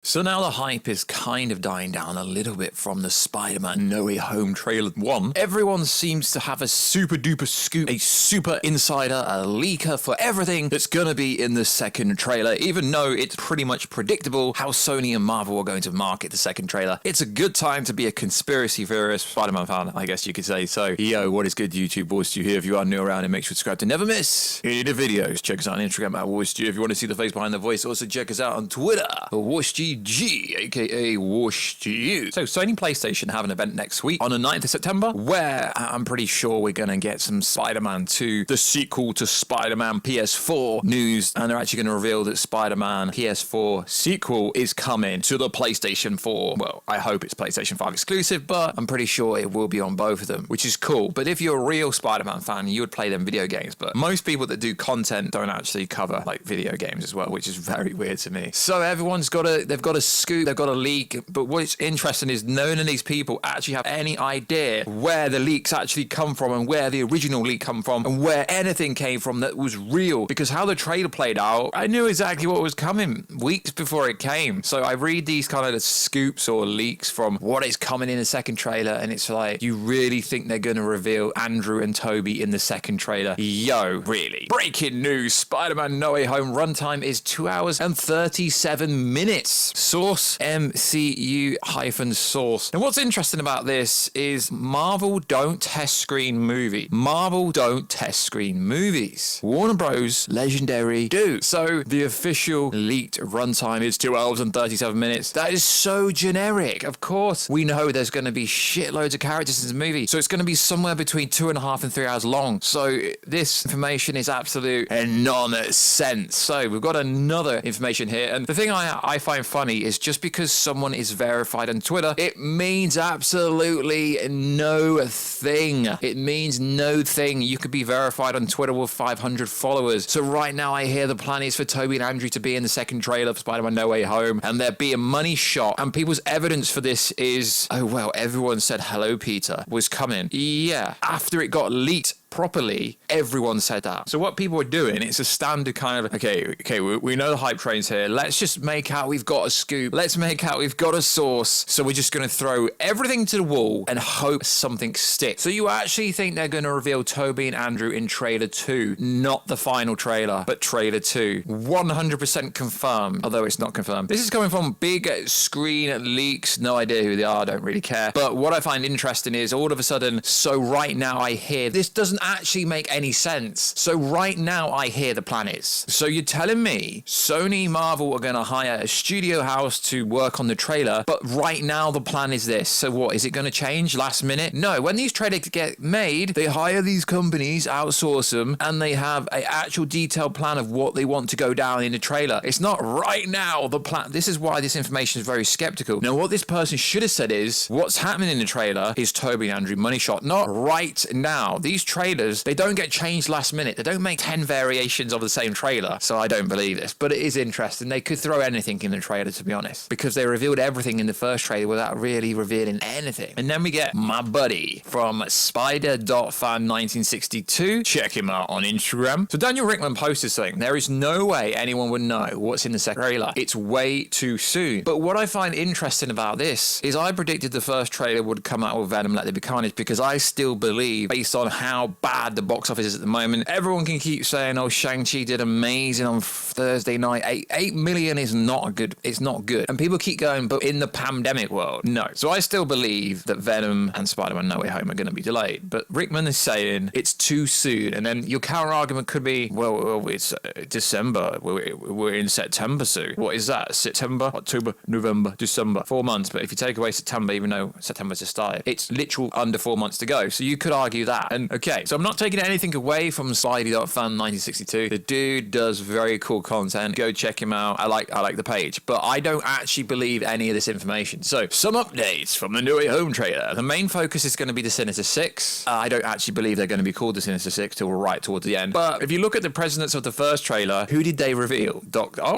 So now the hype is kind of dying down a little bit from the Spider-Man No Way Home trailer 1. Everyone seems to have a super duper scoop, a super insider, a leaker for everything that's gonna be in the second trailer, even though it's pretty much predictable how Sony and Marvel are going to market the second trailer. It's a good time to be a conspiracy theorist, Spider-Man fan, I guess you could say. So, yo, what is good, YouTube? VoiceStew here. If you are new around, and make sure to subscribe to never miss any of the videos. Check us out on Instagram at VoiceStew if you want to see the face behind the voice. Also, check us out on Twitter for VoiceGG, aka VoiceStew. So, Sony PlayStation have an event next week on the 9th of September where I'm pretty sure we're going to get some Spider-Man 2, the sequel to Spider-Man PS4 news, and they're actually going to reveal that Spider-Man PS4 sequel is coming to the PlayStation 4. Well, I hope it's PlayStation 5 exclusive, but I'm pretty sure it will be on both of them, which is cool. But if you're a real Spider-Man fan, you would play them video games, but most people that do content don't actually cover like video games as well, which is very weird to me. So everyone's they've got a scoop, they've got a leak, but what's interesting is none of these people actually have any idea where the leaks actually come from and where the original leak come from and where anything came from that was real, because how the trailer played out, I knew exactly what was coming weeks before it came. So I read these kind of scoops or leaks from what is coming in the second trailer, and it's like, you really think they're going to reveal Andrew and Tobey in the second trailer? Yo, really? Breaking news, Spider-Man No Way Home runtime is 2 hours and 37 minutes. Source, MCU-source. And what's interesting about this is Marvel don't test screen movies. Marvel don't test screen movies. Warner Bros. Legendary do. So the official leaked runtime is 2 hours and 37 minutes. That is so generic. Of course, we know there's going to be shitloads of characters in the movie, so it's going to be somewhere between 2.5 and 3 hours long. So this information is absolute nonsense. So we've got another information here, and the thing I find funny is just because someone is verified on Twitter, it means absolutely no thing. It means no thing. You could be verified on Twitter with 500 followers. So right now I hear the plan is for Tobey and Andrew to be in the second trailer of Spider-Man No Way Home, and there be a money shot, and people's evidence for this is, oh well, everyone said hello Peter was coming. Yeah, after it got leaked properly, everyone said that. So what people are doing, it's a standard kind of, okay, we know the hype train's here. Let's just make out we've got a scoop. Let's make out we've got a source. So we're just going to throw everything to the wall and hope something sticks. So you actually think they're going to reveal Tobey and Andrew in trailer 2, not the final trailer, but trailer 2. 100% confirmed, although it's not confirmed. This is coming from big screen leaks. No idea who they are, don't really care. But what I find interesting is all of a sudden, so right now I hear this doesn't actually make any sense. So right now I hear the plan is. So you're telling me Sony, Marvel are going to hire a studio house to work on the trailer, but right now the plan is this. So what, is it going to change last minute? No, when these trailers get made, they hire these companies, outsource them, and they have an actual detailed plan of what they want to go down in the trailer. It's not right now the plan. This is why this information is very skeptical. Now what this person should have said is, what's happening in the trailer is Tobey and Andrew money shot, not right now. These trailers, they don't get changed last minute. They don't make 10 variations of the same trailer. So I don't believe this, but it is interesting. They could throw anything in the trailer, to be honest, because they revealed everything in the first trailer without really revealing anything. And then we get my buddy from Spider.fan1962. Check him out on Instagram. So Daniel Rickman posted saying, there is no way anyone would know what's in the second trailer. It's way too soon. But what I find interesting about this is I predicted the first trailer would come out with Venom Let There Be Carnage, because I still believe, based on how bad the box office is at the moment, everyone can keep saying, oh, Shang-Chi did amazing on Thursday night. 8 million is not good. It's not good. And people keep going, but in the pandemic world, no. So I still believe that Venom and Spider-Man No Way Home are going to be delayed. But Rickman is saying it's too soon. And then your counter argument could be, well it's December. We're in September soon. What is that? September, October, November, December. 4 months. But if you take away September, even though September's just started, it's literal under 4 months to go. So you could argue that. And okay, so I'm not taking anything away from Spidey.fan1962. The dude does very cool content. Go check him out. I like the page, but I don't actually believe any of this information. So some updates from the No Way Home trailer. The main focus is going to be the Sinister Six. I don't actually believe they're going to be called the Sinister Six till right towards the end. But if you look at the presidents of the first trailer, who did they reveal?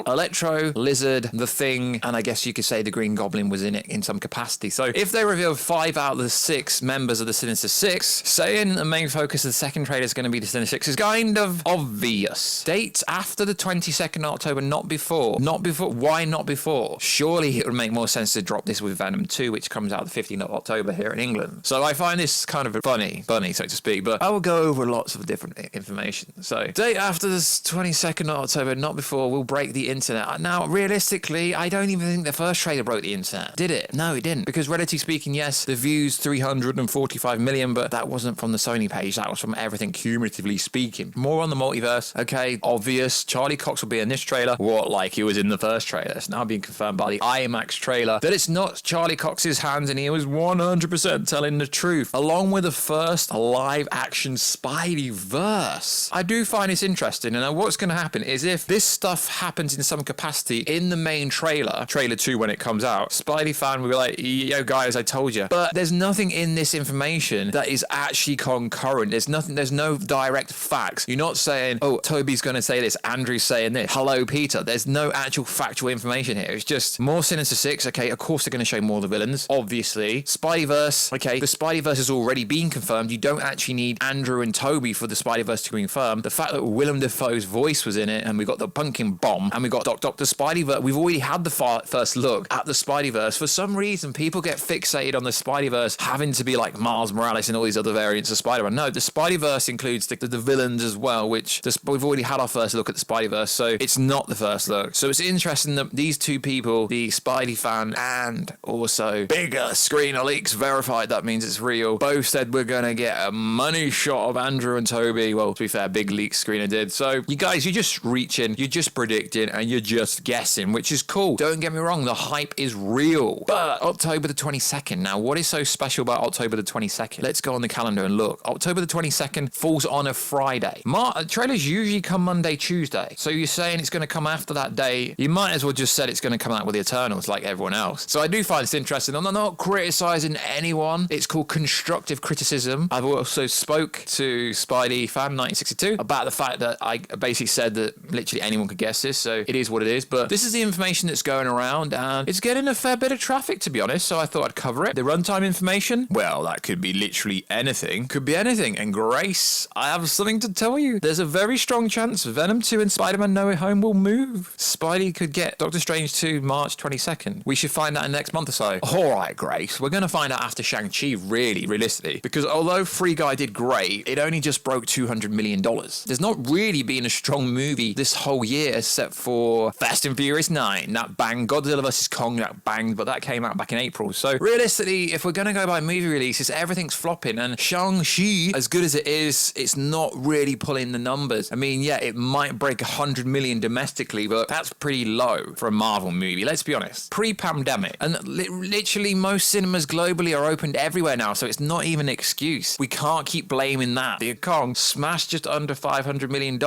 Electro, Lizard, The Thing, and I guess you could say the Green Goblin was in it in some capacity. So if they reveal 5 out of the 6 members of the Sinister Six, saying the main focus because the second trailer is going to be the Sinister Six is kind of obvious. Dates after the 22nd of October, not before. Not before. Why not before? Surely it would make more sense to drop this with Venom 2, which comes out the 15th of October here in England. So I find this kind of funny, so to speak, but I will go over lots of different information. So date after the 22nd of October, not before, will break the internet. Now, realistically, I don't even think the first trailer broke the internet. Did it? No, it didn't. Because relatively speaking, yes, the views 345 million, but that wasn't from the Sony page. That was from everything cumulatively speaking. More on the multiverse. Okay, obvious. Charlie Cox will be in this trailer. What, like he was in the first trailer? It's now being confirmed by the IMAX trailer that it's not Charlie Cox's hands and he was 100% telling the truth. Along with the first live action Spideyverse. I do find this interesting, and what's going to happen is if this stuff happens in some capacity in the main trailer 2 when it comes out, Spidey fan will be like, yo guys, I told you. But there's nothing in this information that is actually concurrent. There's no direct facts. You're not saying, oh, Tobey's going to say this, Andrew's saying this, hello Peter. There's no actual factual information here. It's just more Sinister Six. Okay, of course they're going to show more of the villains, obviously. Spideyverse. Okay, the Spideyverse has already been confirmed. You don't actually need Andrew and Tobey for the Spideyverse to be confirmed. The fact that Willem Dafoe's voice was in it, and we got the pumpkin bomb, and we got Dr. Spideyverse. We've already had the first look at the Spideyverse. For some reason, people get fixated on the Spideyverse having to be like Miles Morales and all these other variants of Spider-Man. No, the Spideyverse includes the villains as well, which we've already had our first look at the Spideyverse, so it's not the first look. So it's interesting that these two people, the Spidey fan and also bigger screener leaks verified, that means it's real, both said we're gonna get a money shot of Andrew and Tobey. Well, to be fair, big leak screener did. So you guys, you're just reaching, you're just predicting, and you're just guessing, which is cool. Don't get me wrong, the hype is real. But October the 22nd, now what is so special about October the 22nd? Let's go on the calendar and look. October the 22nd falls on a Friday. Trailers usually come Monday, Tuesday. So you're saying it's going to come after that day. You might as well just said it's going to come out with the Eternals like everyone else. So I do find this interesting. I'm not criticizing anyone. It's called constructive criticism. I've also spoke to Spidey fan 1962 about the fact that I basically said that literally anyone could guess this. So it is what it is. But this is the information that's going around, and it's getting a fair bit of traffic, to be honest. So I thought I'd cover it. The runtime information, well, that could be literally anything. Could be anything. And Grace, I have something to tell you. There's a very strong chance Venom 2 and Spider-Man No Way Home will move. Spidey could get Doctor Strange 2 March 22nd. We should find out in the next month or so. All right, Grace. We're going to find out after Shang-Chi, really, realistically. Because although Free Guy did great, it only just broke $200 million. There's not really been a strong movie this whole year except for Fast and Furious 9. That banged. Godzilla vs. Kong, that banged, but that came out back in April. So realistically, if we're going to go by movie releases, everything's flopping. And Shang-Chi, as good as it is, it's not really pulling the numbers. I mean, yeah, it might break 100 million domestically, but that's pretty low for a Marvel movie. Let's be honest. Pre-pandemic, and literally most cinemas globally are opened everywhere now, so it's not even an excuse. We can't keep blaming that. The Kong smashed just under $500 million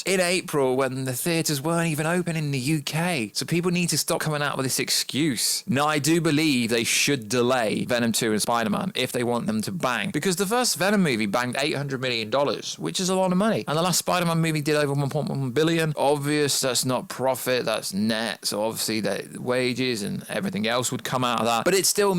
in April when the theaters weren't even open in the UK. So people need to stop coming out with this excuse. Now, I do believe they should delay Venom 2 and Spider-Man if they want them to bang, because the first Venom movie banged $800 million, which is a lot of money. And the last Spider-Man movie did over 1.1 billion. Obvious, that's not profit, that's net. So obviously the wages and everything else would come out of that. But it still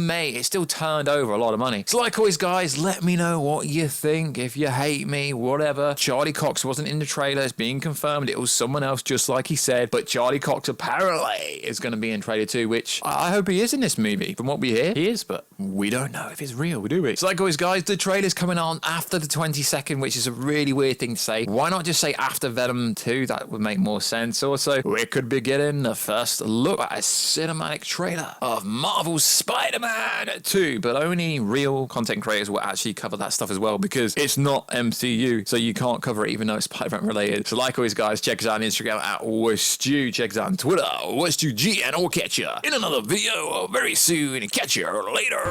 turned over a lot of money. So like always, guys, let me know what you think. If you hate me, whatever. Charlie Cox wasn't in the trailer. It's being confirmed. It was someone else, just like he said. But Charlie Cox apparently is going to be in trailer 2, which I hope he is in this movie. From what we hear, he is, but we don't know if it's real, do we? So like always, guys, the trailer's coming on after the 22nd, which is a really weird thing to say. Why not just say after Venom 2? That would make more sense. Also, we could be getting the first look at a cinematic trailer of Marvel's Spider-Man 2, but only real content creators will actually cover that stuff as well, because it's not MCU, so you can't cover it even though it's Spider-Man related. So like always, guys, check us out on Instagram at WhatStew, check us out on Twitter, WhatStewG, and I'll catch you in another video very soon. Catch you later.